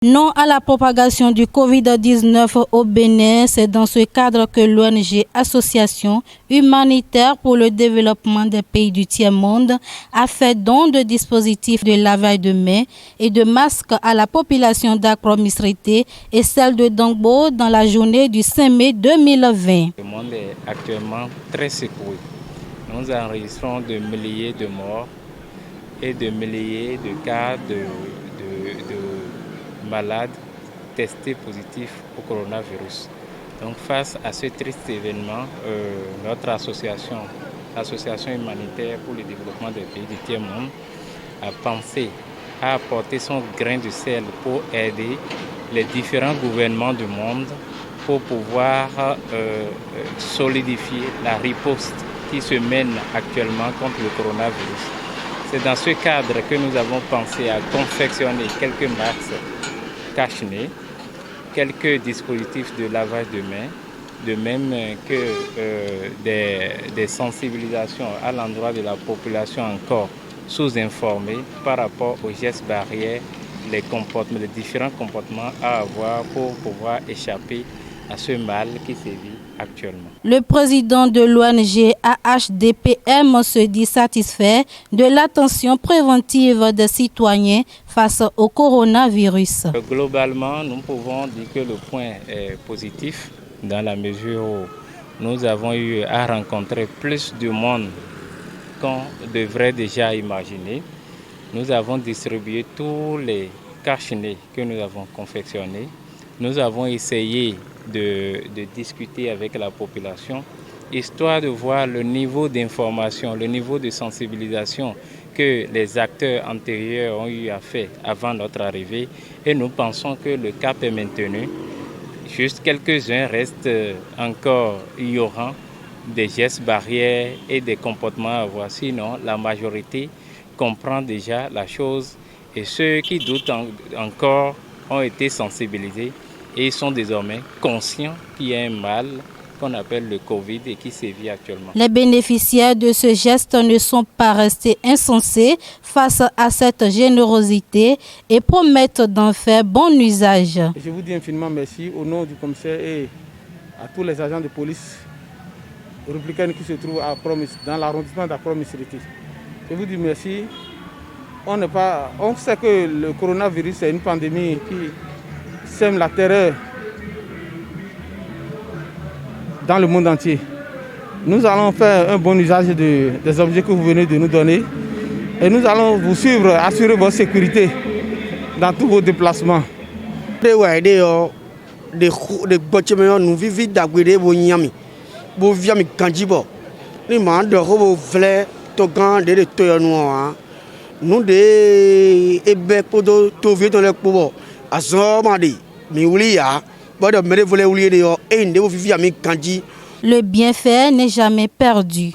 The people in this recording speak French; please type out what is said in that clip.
Non à la propagation du Covid-19 au Bénin, c'est dans ce cadre que l'ONG Association humanitaire pour le développement des pays du tiers-monde a fait don de dispositifs de lavage de mains et de masques à la population d'Accra-Misrété et celle de Dongbo dans la journée du 5 mai 2020. Le monde est actuellement très secoué. Nous enregistrons de milliers de morts et de milliers de cas de malades testés positifs au coronavirus. Donc face à ce triste événement, notre association, l'Association humanitaire pour le développement des pays du tiers-monde, a pensé à apporter son grain de sel pour aider les différents gouvernements du monde pour pouvoir solidifier la riposte qui se mène actuellement contre le coronavirus. C'est dans ce cadre que nous avons pensé à confectionner quelques masques cache-nez, quelques dispositifs de lavage de mains, de même que des sensibilisations à l'endroit de la population encore sous-informée par rapport aux gestes barrières, les différents comportements à avoir pour pouvoir échapper à ce mal qui sévit actuellement. Le président de l'ONG AHDPM se dit satisfait de l'attention préventive des citoyens face au coronavirus. Globalement, nous pouvons dire que le point est positif dans la mesure où nous avons eu à rencontrer plus de monde qu'on devrait déjà imaginer. Nous avons distribué tous les cache-nez que nous avons confectionnés. Nous avons essayé de discuter avec la population, histoire de voir le niveau d'information, le niveau de sensibilisation que les acteurs antérieurs ont eu à faire avant notre arrivée. Et nous pensons que le cap est maintenu. Juste quelques-uns restent encore ignorants des gestes barrières et des comportements à avoir. Sinon, la majorité comprend déjà la chose et ceux qui doutent encore ont été sensibilisés et sont désormais conscients qu'il y a un mal qu'on appelle le Covid et qui sévit actuellement. Les bénéficiaires de ce geste ne sont pas restés insensés face à cette générosité et promettent d'en faire bon usage. Je vous dis infiniment merci au nom du commissaire et à tous les agents de police républicaine qui se trouvent dans l'arrondissement d'Accra-Misrété. Je vous dis merci. On sait que le coronavirus est une pandémie qui sème la terreur dans le monde entier. Nous allons faire un bon usage des objets que vous venez de nous donner et nous allons vous suivre, assurer votre sécurité dans tous vos déplacements. Le bienfait n'est jamais perdu.